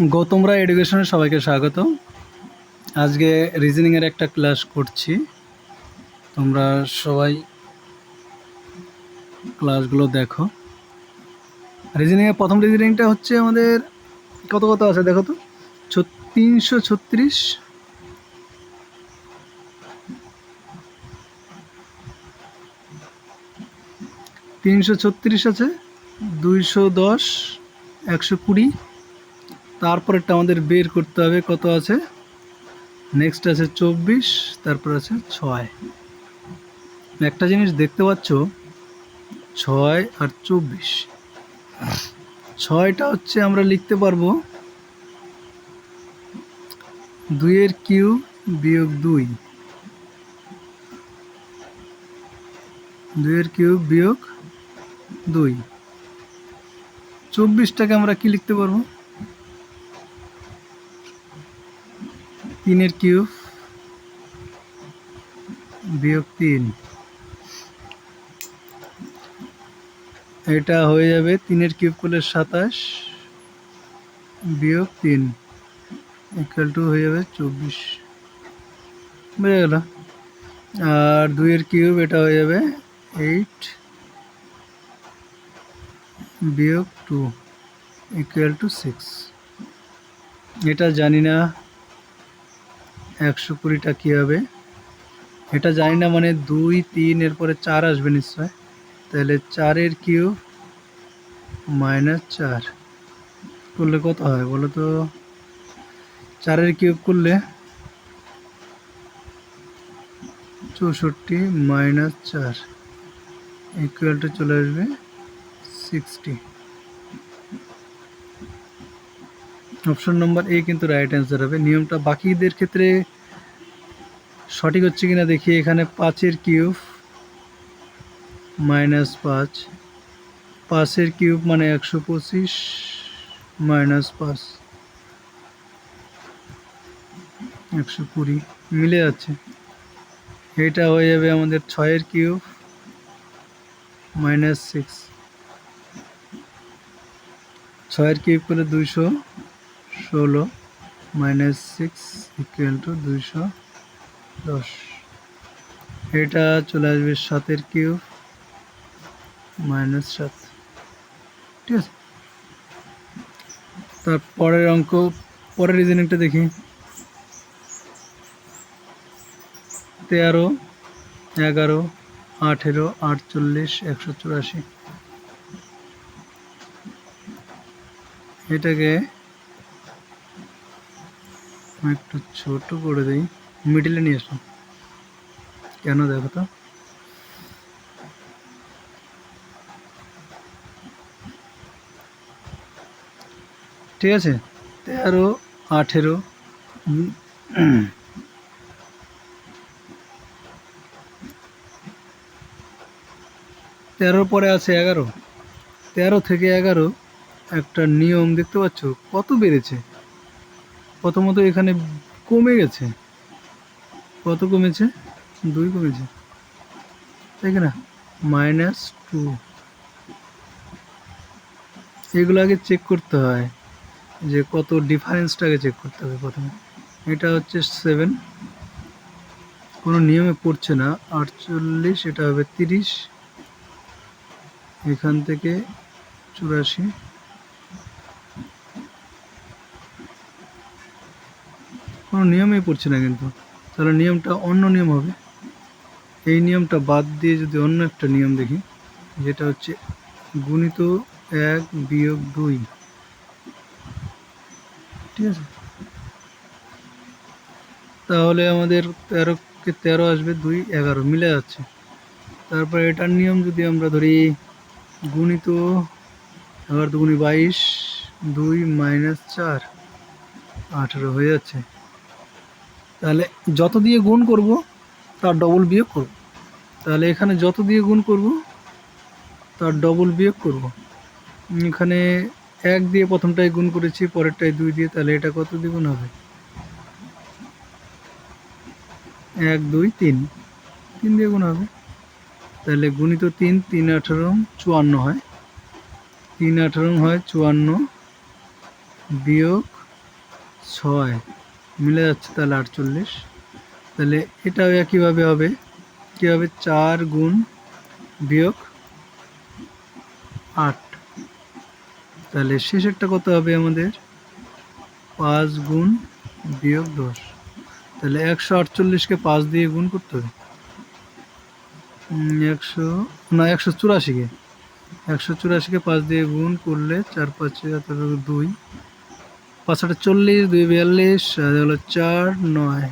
গৌতমরা এডুকেশনে সবাইকে স্বাগত। আজকে রিজনিংয়ের একটা ক্লাস করছি, তোমরা সবাই ক্লাসগুলো দেখো। রিজনিংয়ের প্রথম রিজনিংটা হচ্ছে আমাদের কত কত আছে দেখো তো। 336, 336 আছে, 210, 120। তারপরেরটা আমাদের বের করতে হবে কত আছে। নেক্সট আছে 24, তারপর আছে 6। একটা জিনিস দেখতে পাচ্ছ, 6 আর 24। 6টা হচ্ছে আমরা লিখতে পারবো 2 কিউব বিয়োগ 2, 2 কিউব বিয়োগ 2। 24টাকে আমরা কি লিখতে পারবো, 3 কিউব বিয়োগ 3। এটা হয়ে যাবে 3 কিউব করলে 27 বিয়োগ 3 ইকুয়াল টু হয়ে যাবে 24। বুঝে গেল। আর 2 কিউব এটা হয়ে যাবে 8 বিয়োগ 2 ইকুয়াল টু 6। এটা জানি না 120টা কী হবে, এটা জানি না মানে 2, 3 এরপরে 4 আসবে নিশ্চয়। তাহলে 4 কিউব -4 করলে কত হয় বলো তো। 4 কিউব করলে 64 - 4 ইকুয়াল টু চলে আসবে 60। অপশন নম্বর এ কিন্তু রাইট অ্যান্সার হবে। নিয়মটা বাকিদের ক্ষেত্রে সঠিক হচ্ছে কিনা দেখি। এখানে 5 কিউব -5, 5 কিউব মানে 125 -5 120 মিলে যাচ্ছে। এটা হয়ে যাবে আমাদের 6 কিউব -6, 6 কিউব করলে 216 -6 ইকুয়াল টু 210। এটা চলে আসবে 7 কিউব -7। ঠিক আছে, তারপরের অঙ্ক, পরের রিজনিংটা দেখি। 13, 11, 18, 48, 184। এটাকে একটু ছোট করে দিই, মিডিলে নিয়ে আসলাম কেন দেখো তো। ঠিক আছে, 13, 18, 13 পরে আছে 11। 13 থেকে 11 একটা নিয়ম দেখতে পাচ্ছ কত বেড়েছে। প্রথমত এখানে কমে গেছে, কত কমেছে, 2 কমেছে, তাই না, -2। এগুলো আগে চেক করতে হয় যে কত ডিফারেন্সটাকে চেক করতে হবে প্রথমে। এটা হচ্ছে 7, কোনো নিয়মে পড়ছে না। 48, এটা হবে 30, এখান থেকে 84, কোনো নিয়মেই পড়ছে না কিন্তু। তাহলে নিয়মটা অন্য নিয়ম হবে। এই নিয়মটা বাদ দিয়ে যদি অন্য একটা নিয়ম দেখি, যেটা হচ্ছে গুণিত 1 বিয়োগ 2। ঠিক আছে, তাহলে আমাদের 13 কে 13 আসবে, 2, 11 মিলে যাচ্ছে। তারপরে এটার নিয়ম যদি আমরা ধরি, গুণিত 11 দুগুণি 22, 2 - 4 18 হয়ে যাচ্ছে। তাহলে যত দিয়ে গুণ করব তার ডবল বিয়োগ করব। তাহলে এখানে যত দিয়ে গুণ করব তার ডবল বিয়োগ করব। এখানে 1 দিয়ে প্রথমটায় গুণ করেছি, পরেরটায় 2 দিয়ে, তাহলে এটা কত দিয়ে গুণ হবে, 1, 2, 3, 3 দিয়ে গুণ হবে। তাহলে গুণিত 3, 3 18 54 হয়, 3 18 হয় 54 বিয়োগ 6 মিলে যাচ্ছে, তাহলে 48। তাহলে এটাও একইভাবে হবে, কী হবে 4 গুণ বিয়োগ 8। তাহলে শেষেরটা কত হবে আমাদের 5 গুণ বিয়োগ 10। তাহলে 148কে 5 দিয়ে গুণ করতে হবে, 184কে 5 দিয়ে গুণ করলে 4 5 2, 5 8 40, 2 42, হলো 4 9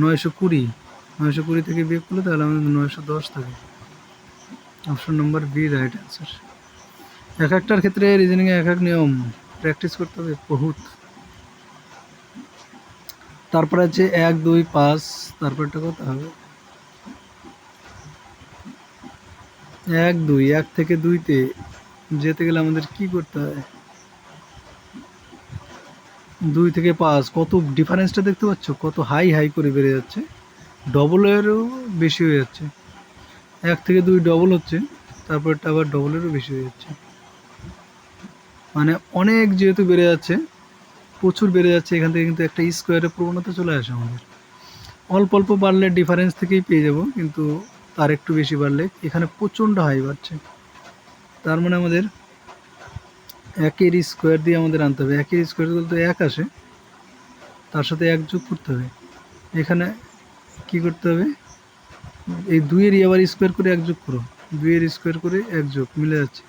920। 920 থেকে বিয়োগ করলে তাহলে আমাদের 910 থাকে। Option number B right answer. এক একটার ক্ষেত্রে রিজনিংয়ে এক এক নিয়ম প্র্যাকটিস করতে হবে বহুত। তারপরে আছে 1 2 5, তারপরটা কত হবে 1 2, 1 থেকে 2-তে যেতে গেলে আমাদের কি করতে হয় 2 থেকে 5, কত ডিফারেন্সটা দেখতে পাচ্ছ, কত হাই হাই করে বেড়ে যাচ্ছে, ডবলেরও বেশি হয়ে যাচ্ছে। 1 থেকে 2 ডবল হচ্ছে, তারপরটা আবার ডবলেরও বেশি হয়ে যাচ্ছে, মানে অনেক যেহেতু বেড়ে যাচ্ছে, প্রচুর বেড়ে যাচ্ছে, এখান থেকে কিন্তু একটা স্কোয়ারের প্রবণতা চলে আসে আমাদের। অল্প অল্প বাড়লে ডিফারেন্স থেকেই পেয়ে যাব, কিন্তু তার একটু বেশি বাড়লে এখানে প্রচণ্ড হাই বাড়ছে। তার মানে আমাদের 1-এর স্কোয়ার দিয়ে আমাদের আনতে হবে। 1-এর স্কোয়ার বলতে 1 আসে, তার সাথে 1 যোগ করতে হবে। এখানে কি করতে হবে, এই 2-এরই আবার স্কোয়ার করে 1 যোগ করো, 2-এর স্কোয়ার করে 1 যোগ মিলে যাচ্ছে।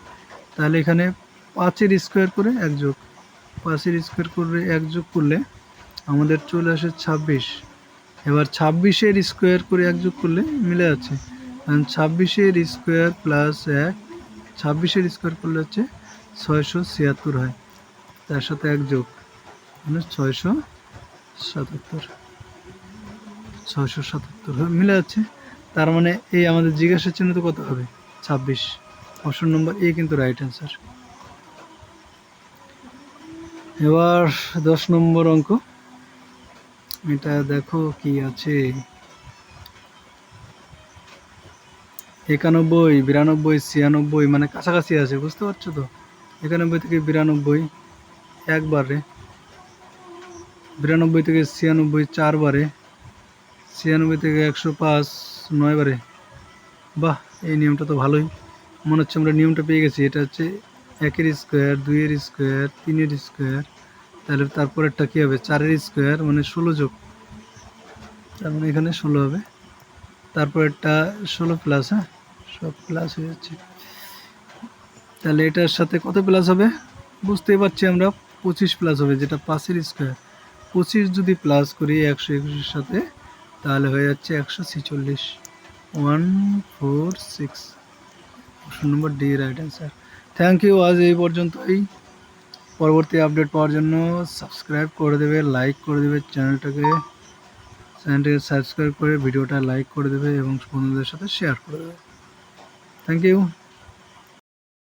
তাহলে এখানে 5-এর স্কোয়ার করে 1 যোগ, 5-এর স্কোয়ার করে 1 যোগ করলে আমাদের চলে আসে 26। এবার 26-এর স্কোয়ার করে 1 যোগ করলে মিলে যাচ্ছে, কারণ 26-এর স্কোয়ার প্লাস 1, 26-এর স্কোয়ার করলে হচ্ছে 676 হয়, তার সাথে 1 যোগ মানে 677 মিলে যাচ্ছে। তার মানে এই আমাদের জিজ্ঞাসা চিহ্ন তো কত হবে 26। অপশন নম্বর এ কিন্তু রাইট অ্যান্সার। এবার 10 নম্বর অঙ্ক, এটা দেখো কি আছে, 91 92 96 মানে কাছাকাছি আছে, বুঝতে পারছো তো। 91 থেকে 92 একবারে, 92 থেকে 96 4বারে, 96 থেকে 105 9বারে। বাহ, এই নিয়মটা তো ভালোই, মনে হচ্ছে আমরা নিয়মটা পেয়ে গেছি। এটা হচ্ছে 1-এর স্কোয়ার, 2-এর স্কোয়ার, 3-এর স্কোয়ার, তাহলে তারপরেরটা কী হবে 4-এর স্কোয়ার মানে 16 যোগ, তার মানে এখানে 16 হবে, তারপরেরটা 16 প্লাস, হ্যাঁ সব প্লাস হয়ে যাচ্ছে। তাহলে এটার সাথে কত প্লাস হবে বুঝতেই পারছি আমরা, 25 প্লাস হবে, যেটা 5-এর স্কোয়ার। 25 যদি প্লাস করি 121-এর সাথে, তাহলে হয়ে যাচ্ছে 146, 146। Option number D right answer. Thank you, আজ এই পর্যন্তই। পরবর্তী আপডেট পাওয়ার জন্য সাবস্ক্রাইব করে দেবে, লাইক করে দেবে, চ্যানেলটাকে সাবস্ক্রাইব করে ভিডিওটা লাইক করে দেবে এবং বন্ধুদের সাথে শেয়ার করে দেবে। Thank you.